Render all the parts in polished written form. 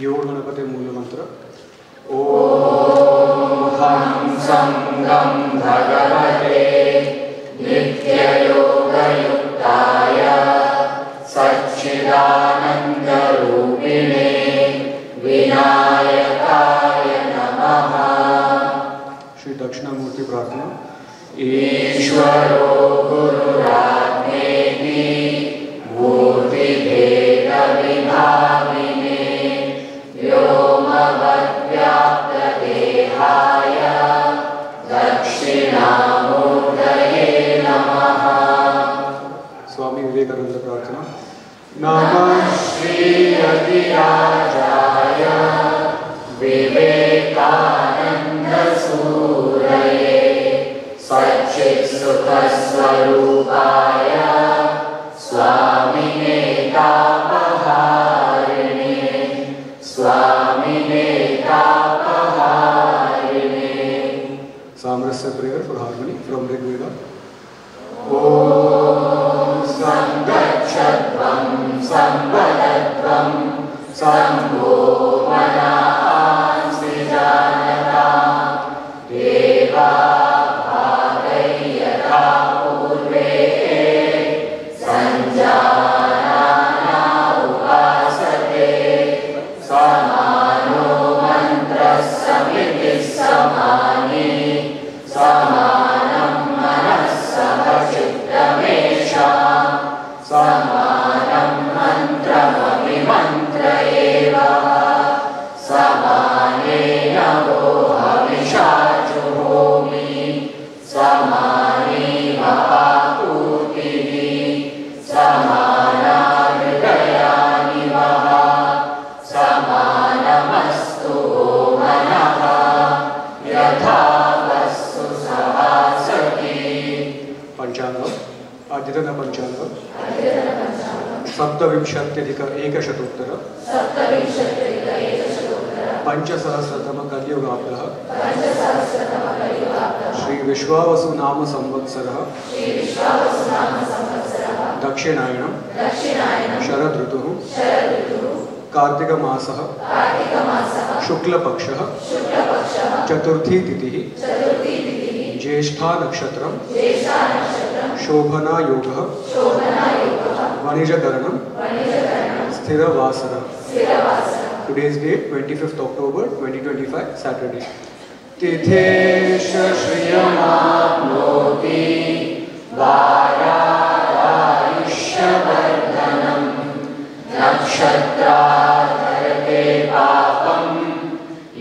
Your Ganpati मूल मंत्र ओम हम संगम भगवते नित्य योग युक्ताय सच्चिदानंद रूपिणे विनायकाय नमः। श्री दक्षिणामूर्ति प्रार्थना। ईश्वरो गुरुरात्मेति मूर्तिभेद विभागिने व्योमवद्व्याप्तदेहाय दक्षिणामूर्तये नमः। स्वामी विवेकानंद प्रार्थना। नमः श्री यतिराजाय विवेकानंद सूरये सच्चित्सुखस्वरूपाय स्वामिने तापहारिणे स्वामिने तापहारिणे। सामरस्य prayer for harmony from Rigveda. ओम संगच्छध्वं संवदध्वं संभो मनांसि जानता देवा भागै यथा पूर्वे संजानाना उपासते समानो मंत्रः समितिः समानि समानं मनः समचित्तमेषां समानं मंत्रमपि मंत्र एव समानेन वो हविषा जुहोमि समानेव आपूतिः समाना हृदयानि वः समानमस्तु मनः यथा वस्तु सहासति। पंचांग अद्यतन पंचांग सप्तविंशत्यधिक एकशतोत्तर पंचसहस्रतम कलियुगाब्दः श्री विश्वावसु नाम संवत्सरः दक्षिणायनं शरद ऋतुः कार्तिक मासः शुक्लपक्षः चतुर्थी तिथिः ज्येष्ठा नक्षत्रं शोभना योगः वणिजकरणं स्थिरवासरः। Today's date 25th October 2025 Saturday. तिथेश श्रियमाप्नोति वारायुष्यवर्धनम् नक्षत्राधरते पापं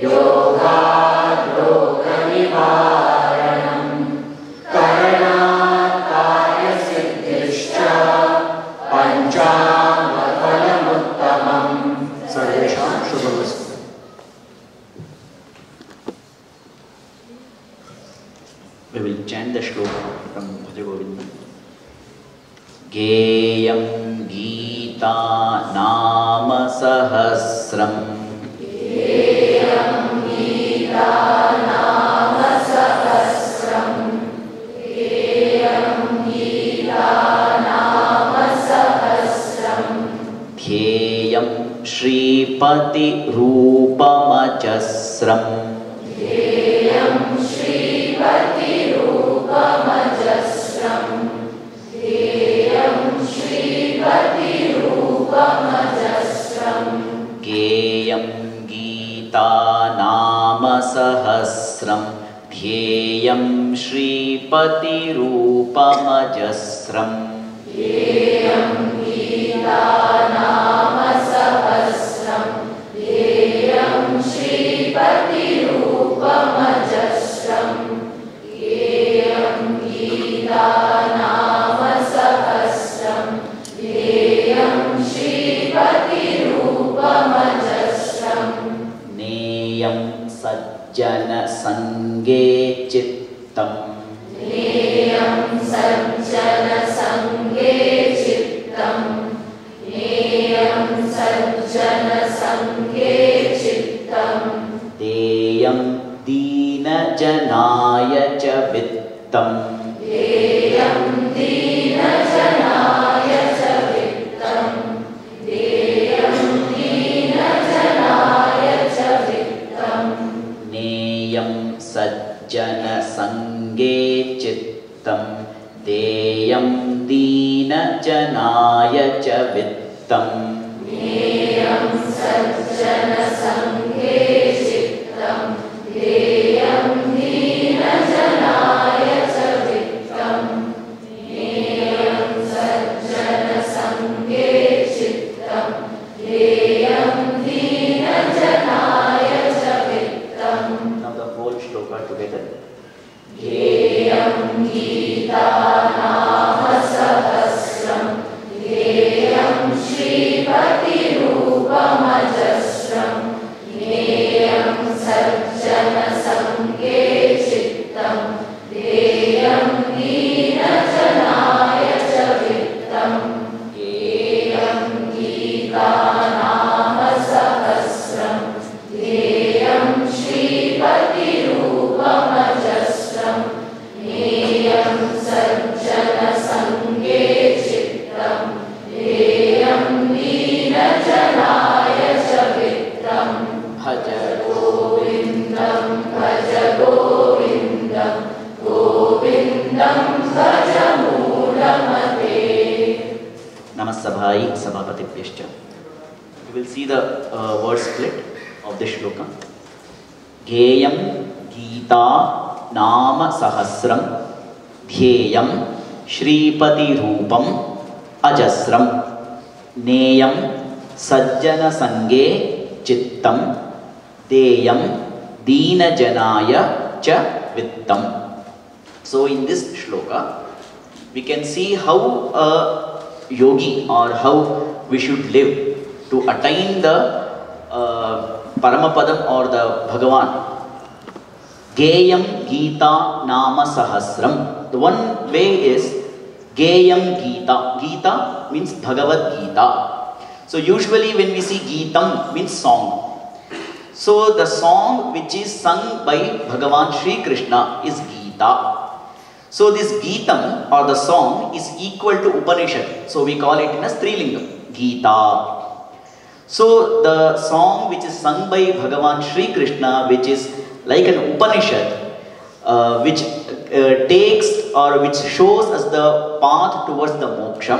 योगाद् रोगनिवारणम् करणात् कार्यसिद्धिश्च पंचाङ्गफलमुत्तमम्। सर्वेषां शुभमस्तु। We will chant the shloka from Bhaja Govinda. Geyam Gita Nama Sahasram Geyam Gita Nama Sahasram Geyam Gita Nama Sahasram Dheyam Shripati Rupamajasram Dheyam Shripati Rupamajasram Dheyam Shripati Rupamajasram Geyam Gita Nama Sahasram Dheyam Shripati Rupamajasram Geyam Gita Nama Sahasram Dheyam Shripati Rupamajasram Geyam Gita Nama Sahasram Dheyam Shripati Rupamajasram Neyam Sajjana Sange Chittam Neyam Sajjana Sange Chittam Neyam Sajjana Sange Chittam Deyam Dina Janaya Cha Vittam Deyam Dina Janaya Cha Vittam Deyam Dina Janaya चित्तं देयं दीनजनाय च वित्तं नेयं सज्जनसङ्गे चित्तं देयं दीनजनाय च वित्तं नेयं सज्जनसङ्गे चित्तं देयं दीनजनाय च वित्तं. Now the whole shloka together. गेयं गीतानाम सहस्रं गेयं श्रीपतिरूपमजस्रं नेयं सज्जनसङ्गे चित्तं देयं दीनजनाय च वित्तं. गेयं गीतानाम सहस्रं गेयं श्रीपतिरूपमजस्रं नेयं सज्जनसङ्गे चित्तं देयं दीनजनाय च वित्तं. भज गोविन्दं भज गोविन्दं गोविन्दं भज मूढमते. Namasabhai Sabhapatibhyascha. You will see the word split of this shloka. Geyam Gita Nama Sahasram Dhyeyam Shripati Rupam Ajasram Neyam Sajjana Sange Chittam Deyam Dina Janaya Cha Vittam. So in this shloka we can see how yogi or how we should live to attain the Paramapadam or the Bhagavan. Geyam Gita Nama Sahasram. The one way is Geyam Gita. Gita means Bhagavad Gita. So usually when we see Geetam means song. So the song which is sung by Bhagavan Shri Krishna is Gita. So this Geetam or the song is equal to Upanishad. So we call it in a Strilingam, Gita. So the song which is sung by Bhagavan Shri Krishna, which is like an Upanishad, which takes or which shows us the path towards the moksha,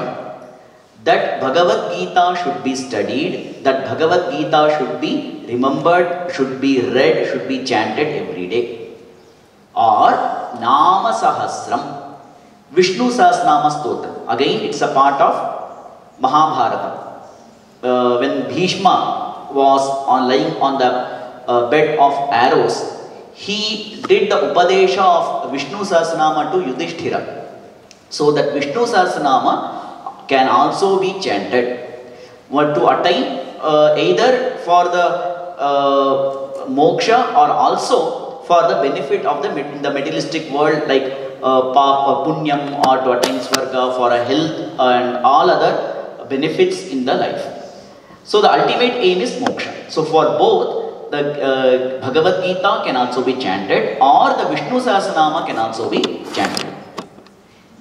that Bhagavad Gita should be studied, that Bhagavad Gita should be remembered, should be read, should be chanted every day. Or Nama Sahasram, Vishnu Sahasranama Stotra. Again, it's a part of Mahabharata. When Bhishma was lying on the bed of arrows, he did the Upadesha of Vishnu Sahasranama to Yudhishthira. So that Vishnu Sahasranama can also be chanted. To attain either for the moksha or also for the benefit of the materialistic world, like punyam, or to attain swarga, for a health and all other benefits in the life. So the ultimate aim is moksha. So for both, the Bhagavad Gita can also be chanted or the Vishnu Sahasranama can also be chanted.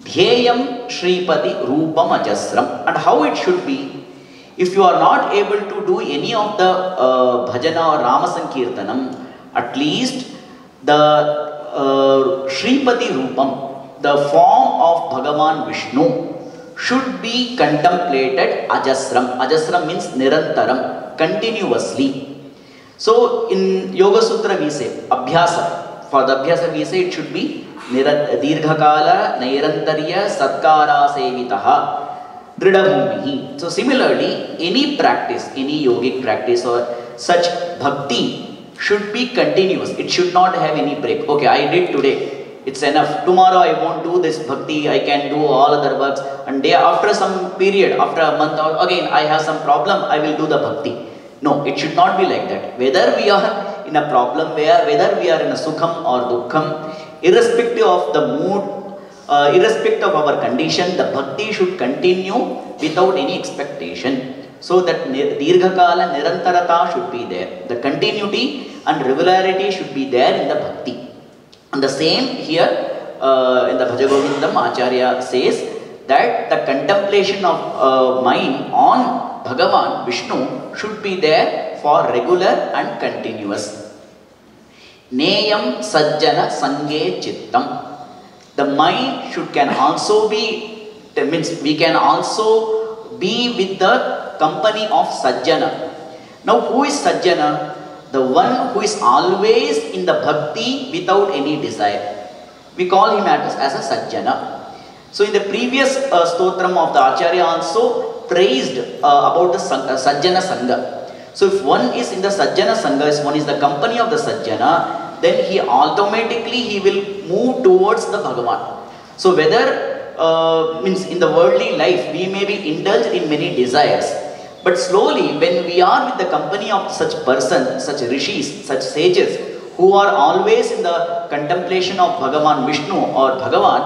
Dhyeyam Shripati Rupam Ajasram. And how it should be? If you are not able to do any of the bhajana or Rama Sankirtanam, at least the Shripati Rupam, the form of Bhagavan Vishnu, should be contemplated ajasram. Ajasram means nirantaram, continuously. So in Yoga Sutra we say Abhyasa. For the Abhyasa we say it should be Dirghakala Nairantarya Satkara Sevitaha Dridabhumihi. So similarly, any practice, any yogic practice or such bhakti should be continuous. It should not have any break. Okay, I did today, it's enough. Tomorrow I won't do this bhakti, I can do all other works. And day after some period, after a month, or again I have some problem, I will do the bhakti. No, it should not be like that. Whether we are in a problem, whether we are in a sukham or dukkham, irrespective of the mood, irrespective of our condition, the bhakti should continue without any expectation. So that Dirghakala Nirantarata should be there. The continuity and regularity should be there in the bhakti. And the same here in the Bhaja Govindam, Acharya says that the contemplation of mind on Bhagavan Vishnu should be there for regular and continuous. Neyam Sajjana Sange Chittam. the mind can also be, means we can also be with the company of Sajjana. Now who is Sajjana? The one who is always in the bhakti without any desire. We call him as a Sajjana. So in the previous stotram of the Acharya also praised about the Sajjana Sangha. So if one is in the Sajjana Sangha, if one is the company of the Sajjana, then he automatically will move towards the Bhagavan. So whether means in the worldly life we may be indulged in many desires, but slowly when we are with the company of such persons, such rishis, such sages who are always in the contemplation of Bhagavan Vishnu or Bhagavan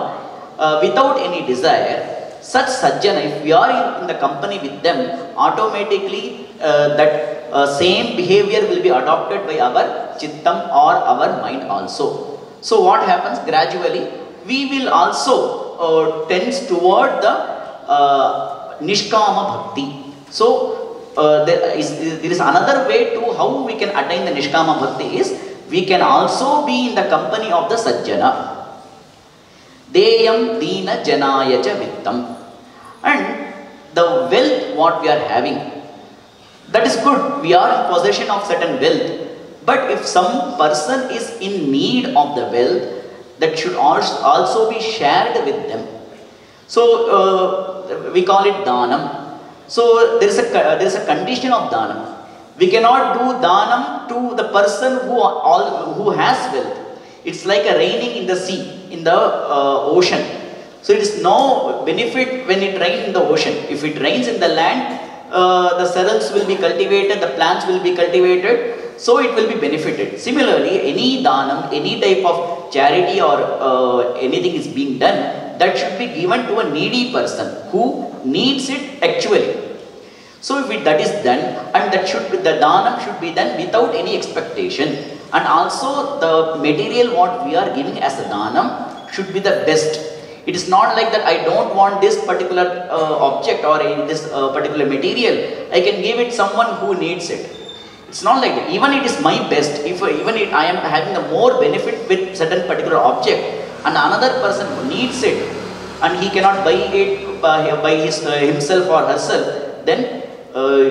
without any desire, such Sajjana, if we are in the company with them, automatically that same behavior will be adopted by our chittam or our mind also. So what happens? Gradually we will also tends toward the Nishkama Bhakti. So there is another way to how we can attain the Nishkama Bhakti is, we can also be in the company of the Sajjana. Deyam Dina Janaya Cha Vittam. And the wealth what we are having, that is good. We are in possession of certain wealth. But if some person is in need of the wealth, that should also be shared with them. So we call it Dhanam. So there is a condition of Dhanam. We cannot do Dhanam to the person who has wealth. It's like a raining in the sea, in the ocean. So it is no benefit when it rains in the ocean. If it rains in the land, the cereals will be cultivated, the plants will be cultivated, so it will be benefited. Similarly, any dhanam, any type of charity or anything is being done, that should be given to a needy person who needs it actually. So if that is done, and the dhanam should be done without any expectation. And also the material what we are giving as a dhanam should be the best. It is not like that I don't want this particular object or this particular material. I can give it someone who needs it. It's not like that. Even it is my best. If I am having the more benefit with certain particular object, and another person who needs it, and he cannot buy it by himself or herself, then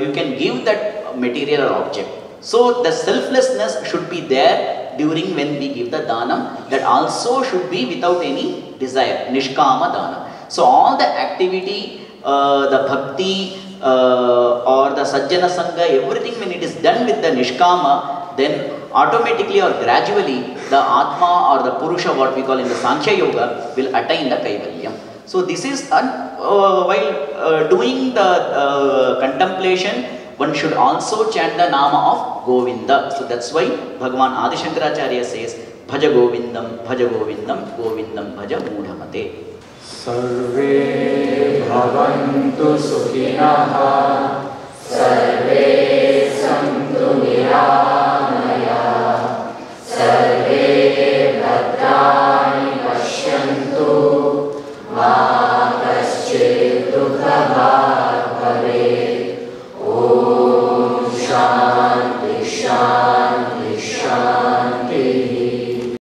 you can give that material or object. So the selflessness should be there during when we give the dhanam. That also should be without any desire, nishkama dhanam. So all the activity, the bhakti or the sajjana sangha, everything when it is done with the nishkama, then automatically or gradually the atma or the purusha, what we call in the Sankhya Yoga, will attain the kaivalyam. So this is while doing the contemplation, one should also chant the nama of Govinda. So that's why Bhagavan Adi Shankaracharya says, Bhaja Govindam, Bhaja Govindam, Govindam Bhaja Mudhamate. Sarve bhavantu sukhinaha, Sarve santu nirāmāraha.